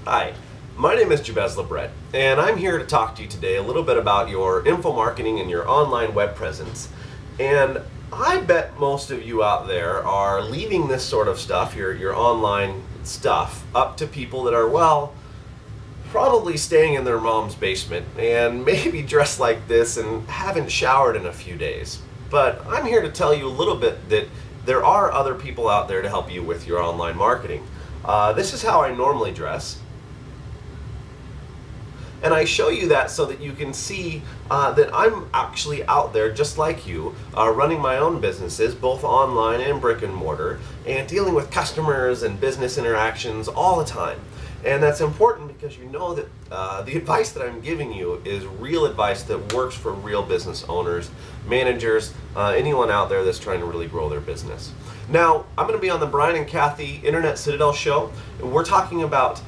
Hi, my name is Jabez LeBret, and I'm here to talk to you today a little bit about your info marketing and your online web presence. And I bet most of you out there are leaving this sort of stuff, your online stuff, up to people that are, well, probably staying in their mom's basement and maybe dressed like this and haven't showered in a few days. But I'm here to tell you a little bit that there are other people out there to help you with your online marketing. This is how I normally dress. And I show you that so that you can see that I'm actually out there just like you, running my own businesses, both online and brick and mortar, and dealing with customers and business interactions all the time. And that's important because you know that the advice that I'm giving you is real advice that works for real business owners, managers, anyone out there that's trying to really grow their business. Now, I'm going to be on the Brian and Kathy Internet Citadel show, and we're talking about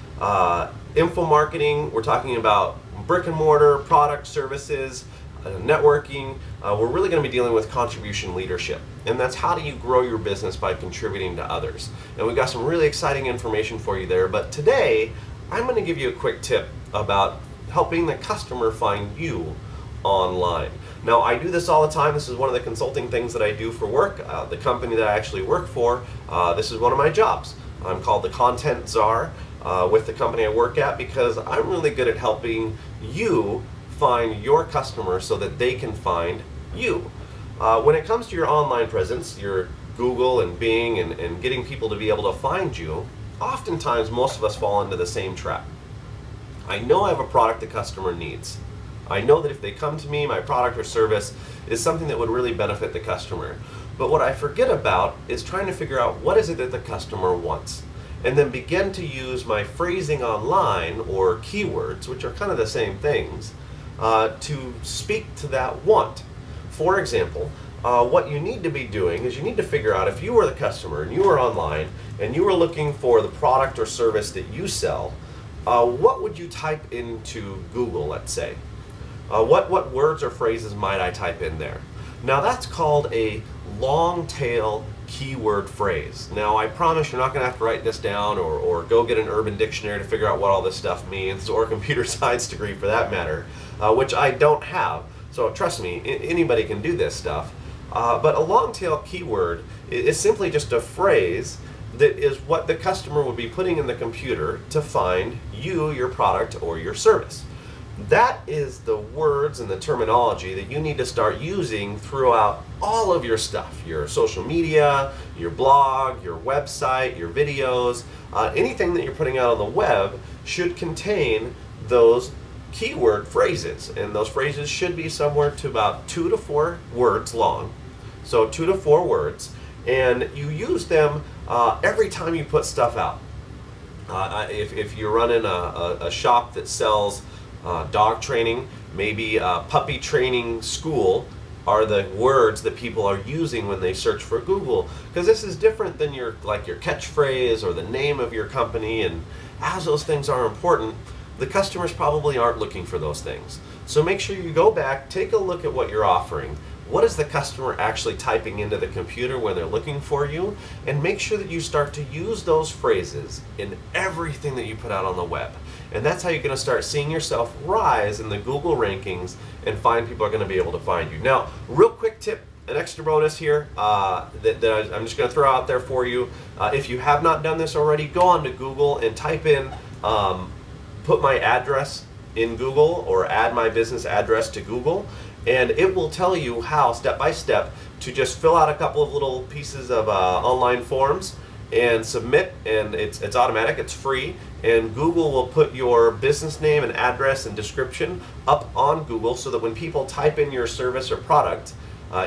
info marketing, we're talking about brick and mortar, product, services, networking. We're really going to be dealing with contribution leadership. And that's how do you grow your business by contributing to others. And we've got some really exciting information for you there. But today, I'm going to give you a quick tip about helping the customer find you online. Now, I do this all the time. This is one of the consulting things that I do for work. The company that I actually work for, this is one of my jobs. I'm called the Content Czar with the company I work at because I'm really good at helping you find your customers so that they can find you. When it comes to your online presence, your Google and Bing and getting people to be able to find you, oftentimes most of us fall into the same trap. I know I have a product the customer needs. I know that if they come to me, my product or service is something that would really benefit the customer. But what I forget about is trying to figure out what is it that the customer wants. And then begin to use my phrasing online or keywords, which are kind of the same things, to speak to that want. For example, what you need to be doing is you need to figure out if you were the customer and you were online and you were looking for the product or service that you sell, what would you type into Google, let's say? What words or phrases might I type in there? Now that's called a long tail keyword phrase. Now I promise you're not going to have to write this down or go get an Urban Dictionary to figure out what all this stuff means, or a computer science degree for that matter, which I don't have. So trust me, anybody can do this stuff. But a long tail keyword is simply just a phrase that is what the customer would be putting in the computer to find you, your product, or your service. That is the words and the terminology that you need to start using throughout all of your stuff, your social media, your blog, your website, your videos, anything that you're putting out on the web should contain those keyword phrases. And those phrases should be somewhere to about 2 to 4 words long. So 2 to 4 words. And you use them every time you put stuff out. If you're running a shop that sells dog training, maybe puppy training school are the words that people are using when they search for Google, because this is different than your catchphrase or the name of your company. And as those things are important, the customers probably aren't looking for those things. So make sure you go back, take a look at what you're offering. What is the customer actually typing into the computer when they're looking for you? And make sure that you start to use those phrases in everything that you put out on the web. And that's how you're going to start seeing yourself rise in the Google rankings and find people are going to be able to find you. Now, real quick tip, an extra bonus here that I'm just going to throw out there for you. If you have not done this already, go on to Google and type in, put my address in Google or add my business address to Google. And it will tell you how, step by step, to just fill out a couple of little pieces of online forms and submit, and it's automatic, it's free, and Google will put your business name and address and description up on Google so that when people type in your service or product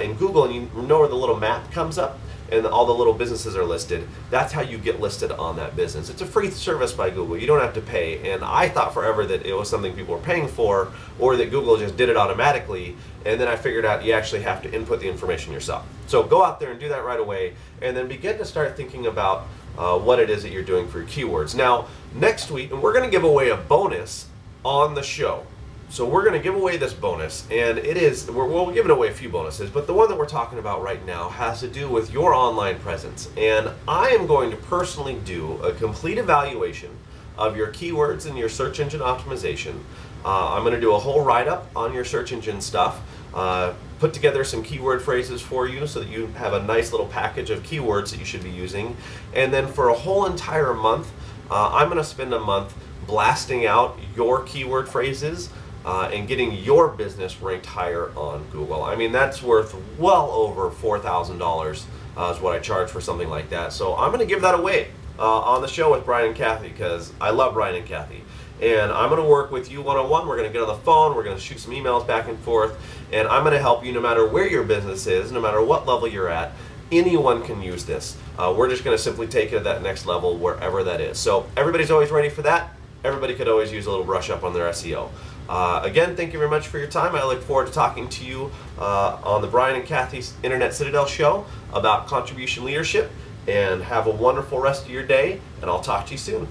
in Google, and you know where the little map comes up and all the little businesses are listed, that's how you get listed on that business. It's a free service by Google. You don't have to pay. And I thought forever that it was something people were paying for, or that Google just did it automatically. And then I figured out you actually have to input the information yourself. So go out there and do that right away, and then begin to start thinking about what it is that you're doing for your keywords. Now, next week, and we're going to give away a bonus on the show. So we're going to give away this bonus, and we're giving away a few bonuses, but the one that we're talking about right now has to do with your online presence. And I am going to personally do a complete evaluation of your keywords and your search engine optimization. I'm going to do a whole write-up on your search engine stuff, put together some keyword phrases for you so that you have a nice little package of keywords that you should be using. And then for a whole entire month, I'm going to spend a month blasting out your keyword phrases and getting your business ranked higher on Google. I mean, that's worth well over $4,000 is what I charge for something like that. So I'm going to give that away on the show with Brian and Kathy, because I love Brian and Kathy. And I'm going to work with you one-on-one. We're going to get on the phone. We're going to shoot some emails back and forth. And I'm going to help you no matter where your business is, no matter what level you're at. Anyone can use this. We're just going to simply take it to that next level wherever that is. So everybody's always ready for that. Everybody could always use a little brush up on their SEO. Again, thank you very much for your time. I look forward to talking to you on the Brian and Kathy's Internet Citadel show about contribution leadership. And have a wonderful rest of your day, and I'll talk to you soon.